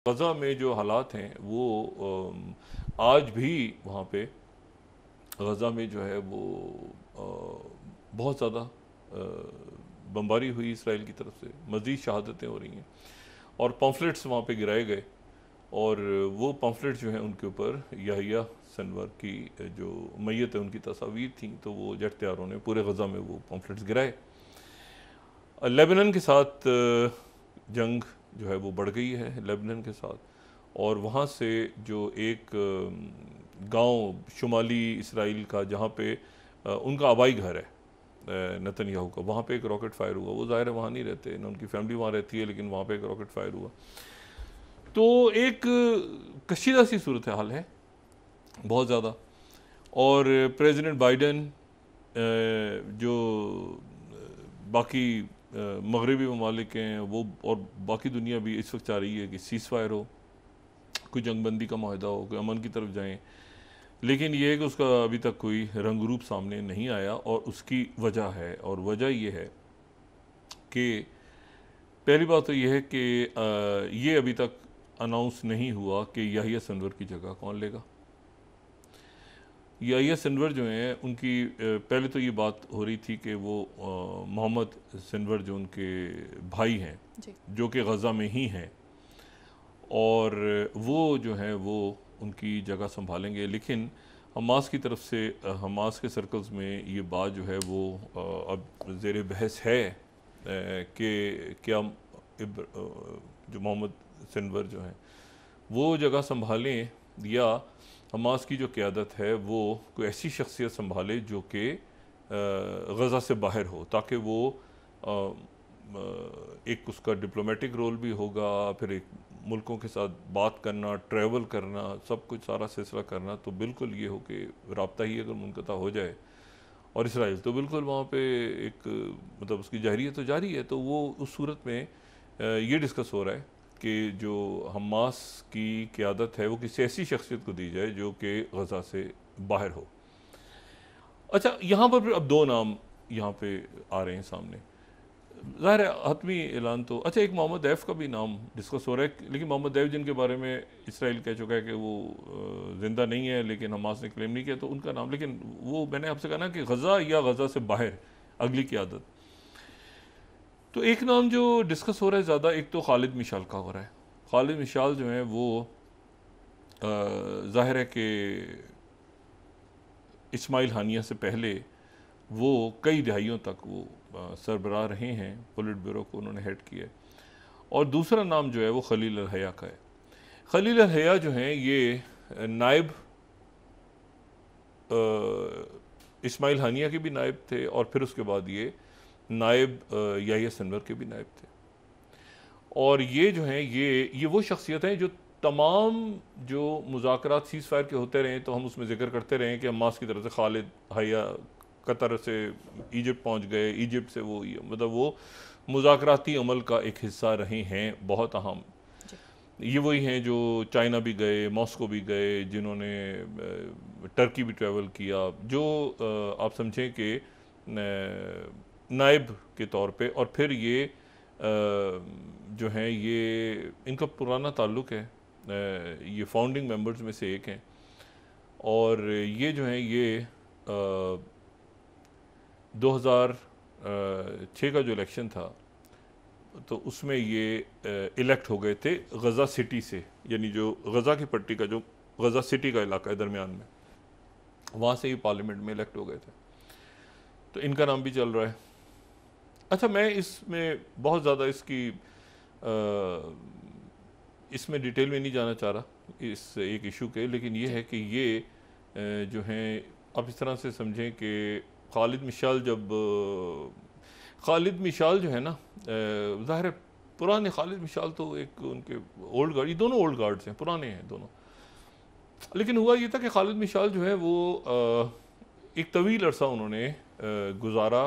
गज़ा में जो हालात हैं वो आज भी वहाँ पे गज़ा में जो है वो बहुत ज़्यादा बमबारी हुई इसराइल की तरफ से, मज़ीद शहादतें हो रही हैं और पम्फलेट्स वहाँ पे गिराए गए। और वो पम्फलेट्स जो हैं उनके ऊपर याहिया सिनवर की जो मैयत है उनकी तस्वीर थी, तो वो जेट तैयारों ने पूरे गज़ा में वो पम्फलेट्स गिराए। लेबनान के साथ जंग जो है वो बढ़ गई है लेबनान के साथ, और वहाँ से जो एक गांव शुमाली इसराइल का जहाँ पे उनका आबाई घर है नेतन्याहू का, वहाँ पे एक रॉकेट फायर हुआ। वो ज़ाहिर है वहाँ नहीं रहते ना, उनकी फैमिली वहाँ रहती है, लेकिन वहाँ पे एक रॉकेट फायर हुआ। तो एक कशीदा सी सूरत हाल है बहुत ज़्यादा। और प्रेसिडेंट बाइडन जो बाकी मगरबी ममालिक हैं वो और बाकी दुनिया भी इस वक्त चाह रही है कि सीज़ फायर हो, कोई जंगबंदी का माहिदा हो, कोई अमन की तरफ जाएं, लेकिन ये है कि उसका अभी तक कोई रंग रूप सामने नहीं आया। और उसकी वजह है, और वजह ये है कि पहली बात तो ये है कि ये अभी तक अनाउंस नहीं हुआ कि याहिया सिनवर की जगह कौन लेगा। याहिया सिनवर जो हैं उनकी पहले तो ये बात हो रही थी कि वो मोहम्मद सिनवर जो उनके भाई हैं जो कि गज़ा में ही हैं, और वो जो हैं वो उनकी जगह संभालेंगे। लेकिन हमास की तरफ से हमास के सर्कल्स में ये बात जो है वो अब ज़ेर बहस है कि क्या जो मोहम्मद सिनवर जो हैं वो जगह संभालें, या हमास की जो क़यादत है वो कोई ऐसी शख्सियत संभाले जो कि गज़ा से बाहर हो, ताकि वो एक उसका डिप्लोमेटिक रोल भी होगा, फिर एक मुल्कों के साथ बात करना, ट्रैवल करना, सब कुछ सारा सिलसिला करना, तो बिल्कुल ये हो कि रब्ता ही अगर मुनक़ता हो जाए और इसराइल तो बिल्कुल वहाँ पे एक मतलब उसकी जाहिरियत तो जारी है, तो वो उस सूरत में ये डिस्कस हो रहा है कि जो हमास की क़यादत है वो किसी ऐसी शख्सियत को दी जाए जो कि गज़ा से बाहर हो। अच्छा, यहाँ पर फिर अब दो नाम यहाँ पे आ रहे हैं सामने। ज़ाहिर है हतमी ऐलान तो, अच्छा एक मोहम्मद दैफ का भी नाम डिस्कस हो रहा है, लेकिन मोहम्मद दैफ जिनके बारे में इसराइल कह चुका है कि वो ज़िंदा नहीं है, लेकिन हमास ने क्लेम नहीं किया, तो उनका नाम, लेकिन वो मैंने आपसे कहा ना कि गज़ा या गज़ा से बाहर अगली क़यादत। तो एक नाम जो डिस्कस हो रहा है ज़्यादा, एक तो खालिद मिशाल का हो रहा है। खालिद मिशाल जो है वो ज़ाहिर है कि इस्माइल हानिया से पहले वो कई दहाइयों तक वो सरबराह रहे हैं, पोलिट ब्यूरो को उन्होंने हेड किया है। और दूसरा नाम जो है वो खलील अल हया का है। खलील अल हया जो हैं ये नायब इस्माइल हानिया के भी नायब थे, और फिर उसके बाद ये नायब याहिया सिनवर के भी नायब थे। और ये जो हैं ये वो शख्सियत हैं जो तमाम जो मुज़ाकरात सीज़ फायर के होते रहे, तो हम उसमें ज़िक्र करते रहे कि हमास की तरफ से खालिद हया कतर से इजिप्ट पहुंच गए, इजिप्ट से वो मतलब वो मुज़ाकराती अमल का एक हिस्सा रहे हैं, बहुत अहम। ये वही हैं जो चाइना भी गए, मॉस्को भी गए, जिन्होंने टर्की भी ट्रैवल किया, जो आप समझें कि नायब के तौर पे। और फिर ये जो हैं ये इनका पुराना ताल्लुक़ है, ये फाउंडिंग मेंबर्स में से एक हैं। और ये जो हैं ये 2006 का जो इलेक्शन था तो उसमें ये इलेक्ट हो गए थे गज़ा सिटी से, यानी जो गज़ा की पट्टी का जो गज़ा सिटी का इलाका है दरमियान में, वहाँ से ये पार्लियामेंट में इलेक्ट हो गए थे। तो इनका नाम भी चल रहा है। अच्छा, मैं इसमें बहुत ज़्यादा इसमें डिटेल में नहीं जाना चाह रहा इस एक इशू के, लेकिन ये है कि ये जो हैं आप इस तरह से समझें कि खालिद मिशाल जो है ना, ज़ाहिर है पुराने खालिद मिशाल तो एक उनके ओल्ड गार्ड, ये दोनों ओल्ड गार्ड्स हैं, पुराने हैं दोनों। लेकिन हुआ ये था कि खालिद मिशाल जो है वो एक तवील अरसा उन्होंने गुजारा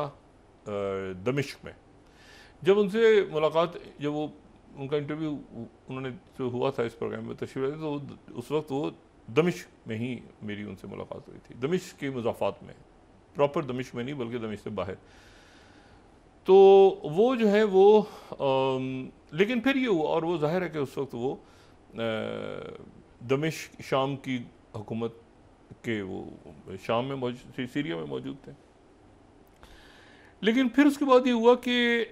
दमिश्क में। जब उनसे मुलाकात, जब वो उनका इंटरव्यू उन्होंने जो हुआ था इस प्रोग्राम में तशरीफ, तो उस वक्त वो दमिश्क में ही मेरी उनसे मुलाकात हुई थी, दमिश्क के मुज़ाफ़ात में, प्रॉपर दमिश्क में नहीं बल्कि दमिश्क से बाहर। तो वो जो है वो लेकिन फिर ये हुआ, और वो ज़ाहिर है कि उस वक्त वो दमिश्क शाम की हुकूमत के, वो शाम में मौजूद थे, सीरिया में मौजूद थे। लेकिन फिर उसके बाद ये हुआ कि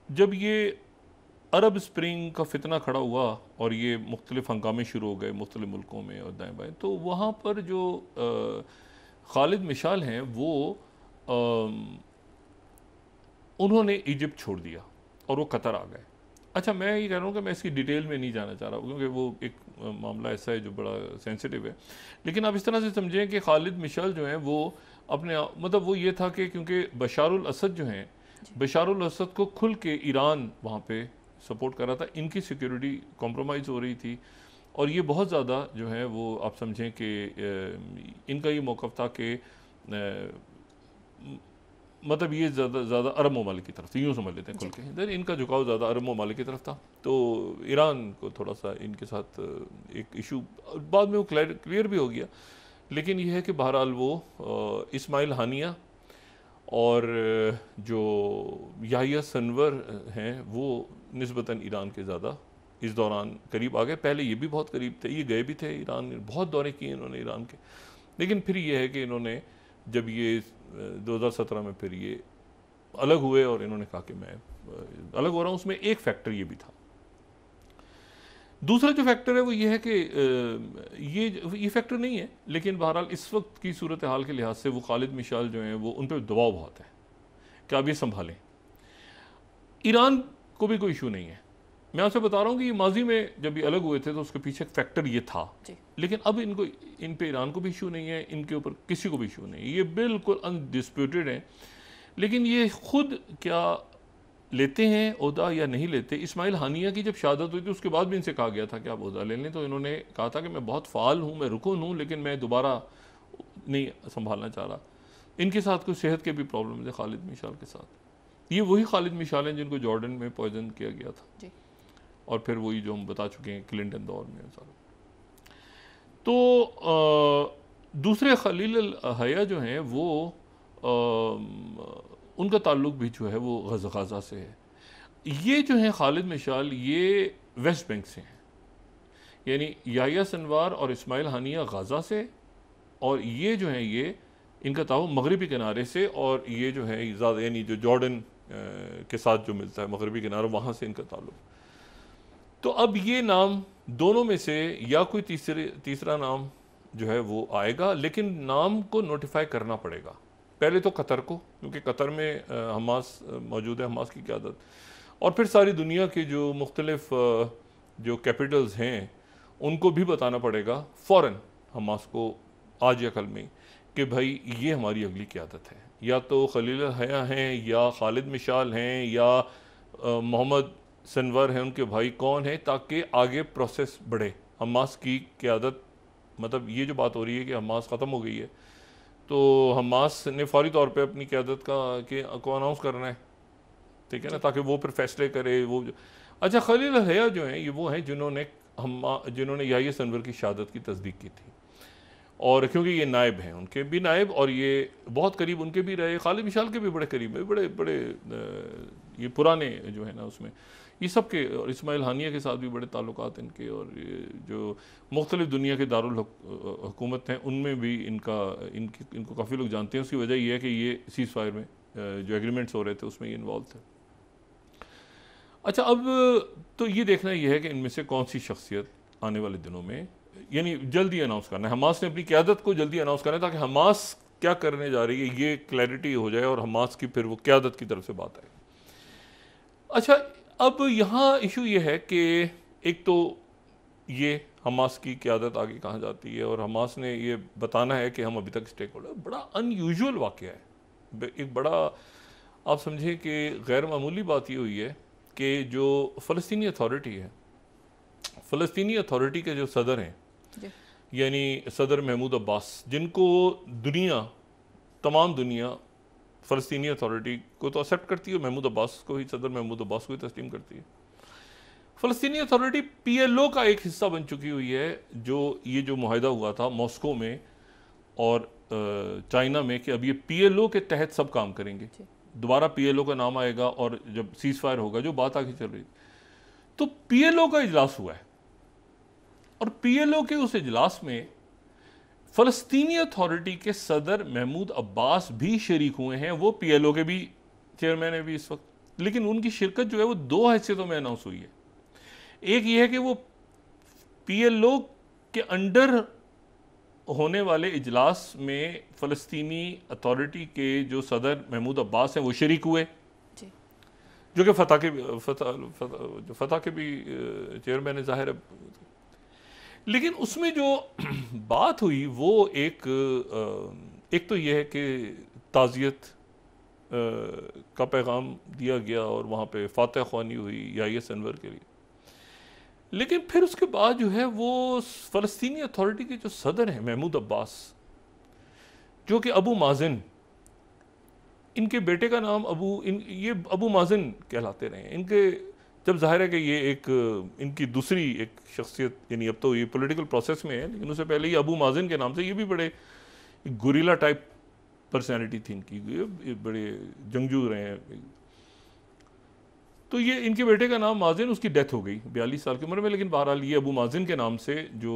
जब ये अरब स्प्रिंग का फितना खड़ा हुआ और ये मुख्तलिफ हंगामे शुरू हो गए मुख्तलिफ मुल्कों में और दाएँ बाएँ, तो वहाँ पर जो खालिद मिशाल हैं वो उन्होंने इजिप्ट छोड़ दिया और वो कतर आ गए। अच्छा, मैं ये कह रहा हूँ कि मैं इसकी डिटेल में नहीं जाना चाह रहा क्योंकि वो एक मामला ऐसा है जो बड़ा सेंसिटिव है, लेकिन आप इस तरह से समझें कि खालिद मिशाल जो हैं वो अपने मतलब वो ये था कि क्योंकि बशारुल असद जो हैं, बशारुल असद को खुल के ईरान वहाँ पे सपोर्ट कर रहा था, इनकी सिक्योरिटी कॉम्प्रोमाइज़ हो रही थी और ये बहुत ज़्यादा जो है वो आप समझें कि इनका ये मौक़िफ़ था कि मतलब ये ज़्यादा अरब ममालिक की तरफ, यूँ समझ लेते हैं खुल के, इधर इनका झुकाव ज़्यादा अरब ममालिक की तरफ था। तो ईरान को थोड़ा सा इनके साथ एक इशू बाद में वो क्लियर भी हो गया, लेकिन यह है कि बहरहाल वो इस्माइल हानिया और जो याहिया सनवर हैं वो निस्बतन ईरान के ज़्यादा इस दौरान करीब आ गए। पहले ये भी बहुत करीब थे, ये गए भी थे ईरान, बहुत दौरे किए इन्होंने ईरान के, लेकिन फिर ये है कि इन्होंने जब ये 2017 में फिर ये अलग हुए और इन्होंने कहा कि मैं अलग हो रहा हूँ, उसमें एक फैक्टर ये भी था। दूसरा जो फैक्टर है वो ये है कि ये फैक्टर नहीं है, लेकिन बहरहाल इस वक्त की सूरत हाल के लिहाज से वो खालिद मिशाल जो हैं वो उन पर दबाव बहुत है कि आप ये संभालें। ईरान को भी कोई इशू नहीं है, मैं आपसे बता रहा हूँ कि ये माजी में जब ये अलग हुए थे तो उसके पीछे फैक्टर ये था, लेकिन अब इन पे ईरान को भी इशू नहीं है, इनके ऊपर किसी को भी इशू नहीं है, ये बिल्कुल अनडिस्प्यूटेड है। लेकिन ये खुद क्या लेते हैं ओहदा या नहीं लेते। इस्माइल हानिया की जब शहादत हुई थी उसके बाद भी इनसे कहा गया था कि आप ओहदा ले लें, तो इन्होंने कहा था कि मैं बहुत फ़ाल हूँ, मैं रुकन हूँ, लेकिन मैं दोबारा नहीं संभालना चाह रहा। इनके साथ कुछ सेहत के भी प्रॉब्लम थे खालिद मिशाल के साथ। ये वही खालिद मिशाल हैं जिनको जॉर्डन में पॉइजन किया गया था और फिर वही जो हम बता चुके हैं क्लिंटन दौर में सारा। तो दूसरे खलील अल हया जो हैं वो उनका ताल्लुक भी जो है वो गाज़ा से है। ये जो हैं खालिद मिशाल ये वेस्ट बैंक से हैं, यानी याहिया सनवार और इस्माइल हानिया गाज़ा से, और ये जो हैं ये इनका ताल्लुक मगरबी किनारे से, और ये जो है ज़्यादा यानी जो जॉर्डन के साथ जो मिलता है मगरबी किनारा, वहाँ से इनका ताल्लुक। तो अब ये नाम दोनों में से या कोई तीसरा नाम जो है वो आएगा, लेकिन नाम को नोटिफाई करना पड़ेगा पहले तो कतर को, क्योंकि कतर में हमास मौजूद है, हमास की क़यादत, और फिर सारी दुनिया के जो मुख्तलिफ जो कैपिटल्स हैं उनको भी बताना पड़ेगा फ़ौरन हमास को आज या कल में कि भाई ये हमारी अगली क़यादत है, या तो खलील हया हैं या खालिद मिशाल हैं या मोहम्मद सनवर हैं, उनके भाई कौन है, ताकि आगे प्रोसेस बढ़े। हमास की क़यादत मतलब ये जो बात हो रही है कि हमास ख़त्म हो गई है, तो हमास ने फौरी तौर पे अपनी क़यादत को अनाउंस करना है, ठीक है ना, ताकि वो फिर फैसले करे वो अच्छा, खलील हया जो हैं ये वो हैं जिन्होंने याहिया सनवर की शहादत की तस्दीक की थी, और क्योंकि ये नायब हैं, उनके भी नायब, और ये बहुत करीब उनके भी रहे, खालिद मिशाल के भी बड़े करीब है, बड़े बड़े ये पुराने जो है ना उसमें ये सब के, और इस्माइल हानिया के साथ भी बड़े ताल्लुकात इनके, और जो मुख्तलिफ दुनिया के दारुल हुकूमत हैं उनमें भी इनको काफ़ी लोग जानते हैं। उसकी वजह यह है कि ये सीज़ फायर में जो एग्रीमेंट्स हो रहे थे उसमें ये इन्वॉल्व थे। अच्छा, अब तो ये देखना यह है कि इनमें से कौन सी शख्सियत आने वाले दिनों में, यानी जल्दी अनाउंस करना है, हमास ने अपनी क़यादत को जल्दी अनाउंस करना है ताकि हमास क्या करने जा रही है ये क्लैरिटी हो जाए और हमास की फिर वो क़यादत की तरफ से बात आए। अच्छा, अब यहाँ इशू ये है कि एक तो ये हमास की क़यादत आगे कहाँ जाती है, और हमास ने ये बताना है कि हम अभी तक स्टेक होल्डर, बड़ा अनयूजुअल वाक़या है, एक बड़ा आप समझें कि गैर मामूली बात ये हुई है कि जो फ़लस्तीनी अथॉरिटी है, फ़लस्तीनी अथॉरिटी के जो सदर हैं यानी सदर महमूद अब्बास, जिनको तमाम दुनिया फ़लस्तीनी अथॉरिटी को तो एक्सेप्ट करती है, महमूद अब्बास को ही, सदर महमूद अब्बास को ही तस्लीम करती है। फ़लस्तीनी अथॉरिटी PLO का एक हिस्सा बन चुकी हुई है, जो जो मुआहिदा हुआ था मॉस्को में और चाइना में कि अब ये PLO के तहत सब काम करेंगे, दोबारा PLO का नाम आएगा, और जब सीज़ फायर होगा जो बात आगे चल रही, तो PLO का इजलास हुआ है, और पीएलओ के उस इजलास में फ़लस्तीनी अथॉरिटी के सदर महमूद अब्बास भी शरीक हुए हैं, वो पीएलओ के भी चेयरमैन है भी इस वक्त, लेकिन उनकी शिरकत जो है वो दो हैसियतों में अनाउंस हुई है। एक ये है कि वो पीएलओ के अंडर होने वाले इजलास में फ़लस्तीनी अथॉरिटी के जो सदर महमूद अब्बास हैं वो शरीक हुए, जो कि फतह के भी चेयरमैन है ज़ाहिर है। लेकिन उसमें जो बात हुई वो एक तो ये है कि ताज़ियत का पैगाम दिया गया और वहाँ पे फातह ख्वानी हुई याहिया अनवर के लिए, लेकिन फिर उसके बाद जो है वो फ़लस्तीनी अथॉरिटी के जो सदर हैं महमूद अब्बास, जो कि अबू माजिन, इनके बेटे का नाम ये अबू माजिन कहलाते रहे। इनके जब जाहिर है कि ये एक इनकी दूसरी एक शख्सियत, यानी अब तो ये पॉलिटिकल प्रोसेस में है, लेकिन उससे पहले ये अबू माजिन के नाम से, ये भी बड़े गुरिल्ला टाइप पर्सनैलिटी थी इनकी, ये बड़े जंगजू रहे हैं। तो ये इनके बेटे का नाम माजिन, उसकी डेथ हो गई 42 साल की उम्र में, लेकिन बहरहाल ये अबू माजिन के नाम से, जो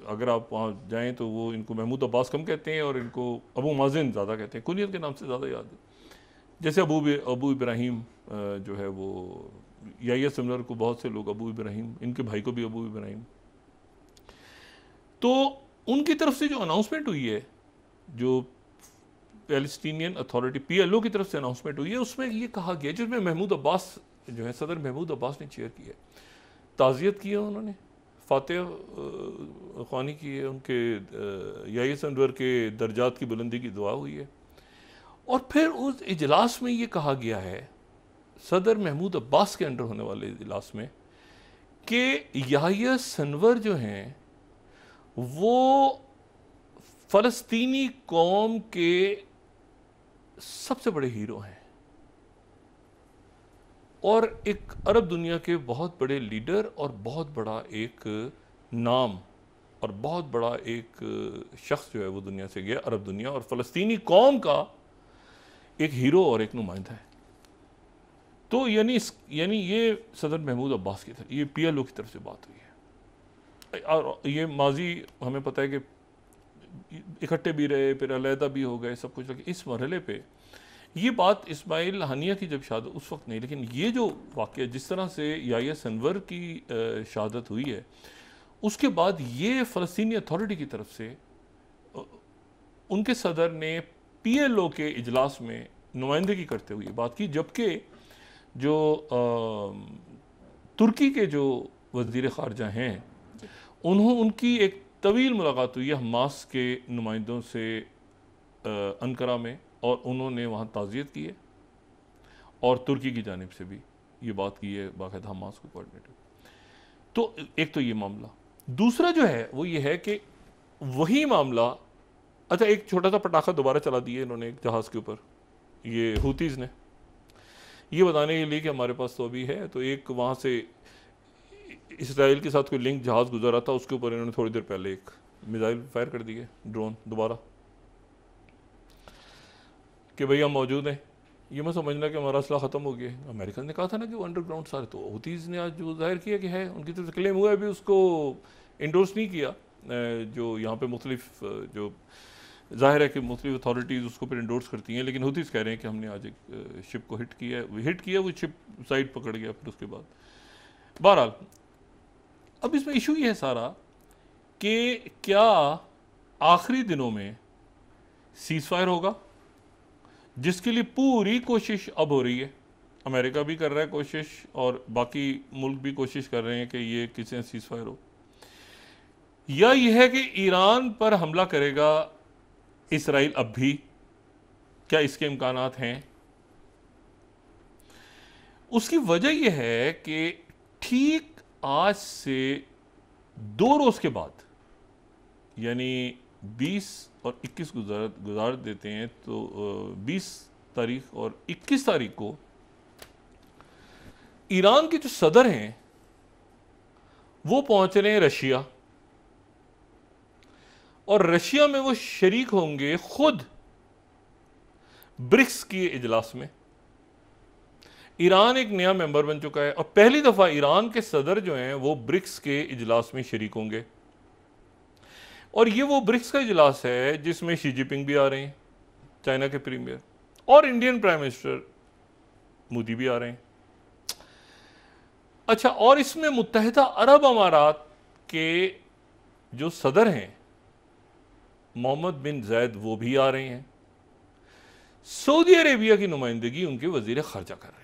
अगर आप वहाँ जाएँ तो वो इनको महमूद अब्बास कम कहते हैं और इनको अबू माजिन ज़्यादा कहते हैं, कुनियत के नाम से ज़्यादा याद है। जैसे अबू इब्राहिम जो है वो याहिया अनवर को बहुत से लोग अबू इब्राहिम, इनके भाई को भी अबू इब्राहिम। तो उनकी तरफ से जो अनाउंसमेंट हुई है, जो पैलेस्टीनियन अथॉरिटी पीएलओ की तरफ से अनाउंसमेंट हुई है, उसमें ये कहा गया, जिसमें महमूद अब्बास जो है सदर महमूद अब्बास ने चेयर की है, ताज़ियत की है उन्होंने, फातह ख्वानी की है, उनके याहिया अनवर के दर्जात की बुलंदी की दुआ हुई है। और फिर उस इजलास में ये कहा गया है, सदर महमूद अब्बास के अंडर होने वाले इजलास में, कि याहिया अनवर जो हैं वो फ़लस्तीनी कौम के सबसे बड़े हीरो हैं और एक अरब दुनिया के बहुत बड़े लीडर और बहुत बड़ा एक नाम और बहुत बड़ा एक शख्स जो है वो दुनिया से गया, अरब दुनिया और फ़लस्तीनी कौम का एक हीरो और एक नुमाइंदा है। तो यानी ये सदर महमूद अब्बास की तरफ, ये पीएलओ की तरफ से बात हुई है। और ये माजी हमें पता है कि इकट्ठे भी रहे, फिर अलहदा भी हो गए, सब कुछ। इस मरहले पे ये बात इस्माइल हानिया की जब शहादत, उस वक्त नहीं, लेकिन ये जो वाक़या जिस तरह से याहिया अनवर की शहादत हुई है, उसके बाद ये फ़लस्तीनी अथॉरिटी की तरफ से उनके सदर ने पीएलओ के इजलास में नुमाइंदगी करते हुए बात की, जबकि जो तुर्की के जो वज़ीर ख़ारजा हैं उनकी एक तवील मुलाकात हुई है हमास के नुमाइंदों से अंकारा में, और उन्होंने वहाँ ताज़ियत की है और तुर्की की जानिब से भी ये बात की है बाकायदा हमास को कोऑर्डिनेटर। तो एक तो ये मामला, दूसरा जो है वो ये है कि वही मामला, अच्छा एक छोटा सा पटाखा दोबारा चला दिया इन्होंने एक जहाज़ के ऊपर, ये हुतीज़ ने, ये बताने के लिए कि हमारे पास तो अभी है, तो एक वहाँ से इसराइल के साथ कोई लिंक जहाज़ गुजरा था, उसके ऊपर इन्होंने थोड़ी देर पहले एक मिसाइल फायर कर दिए, ड्रोन दोबारा, कि भैया मौजूद हैं। ये मैं समझना कि हमारा असला ख़त्म हो गया। अमेरिका ने कहा था ना कि वो अंडरग्राउंड सारे, तो हुतीज़ ने आज जो जाहिर किया कि है, उनकी तरफ से क्लेम हुआ है, अभी उसको इंडोर्स नहीं किया, जो यहाँ पे मुख्तलिफ जो जाहिर है कि मुख्तलिफ अथॉरिटीज़ उसको फिर इंडोर्स करती हैं, लेकिन हुतीज़ कह रहे हैं कि हमने आज एक शिप को हिट किया, वो शिप साइड पकड़ गया फिर उसके बाद। बहरहाल अब इसमें इशू ये है सारा कि क्या आखिरी दिनों में सीज़ फायर होगा, जिसके लिए पूरी कोशिश अब हो रही है, अमेरिका भी कर रहा है कोशिश और बाकी मुल्क भी कोशिश कर रहे हैं कि ये किसी सीज़ फायर हो, या यह है कि ईरान पर हमला करेगा इसराइल अब भी, क्या इसके इम्कानात हैं? उसकी वजह यह है कि ठीक आज से 2 रोज़ के बाद, यानी 20 और 21 गुजार देते हैं, तो 20 तारीख और 21 तारीख को ईरान के जो सदर हैं वो पहुंच रहे हैं रशिया, और रशिया में वो शरीक होंगे खुद ब्रिक्स के इजलास में। ईरान एक नया मेंबर बन चुका है और पहली दफ़ा ईरान के सदर जो हैं वो ब्रिक्स के इजलास में शरीक होंगे। और ये वो ब्रिक्स का इजलास है जिसमें शी जिनपिंग भी आ रहे हैं, चाइना के प्रीमियर, और इंडियन प्राइम मिनिस्टर मोदी भी आ रहे हैं। अच्छा, और इसमें मुत्तहिदा अरब अमारात के जो सदर हैं मोहम्मद बिन जैद वो भी आ रहे हैं। सऊदी अरेबिया की नुमाइंदगी उनके वजीर खारजा कर रहे हैं।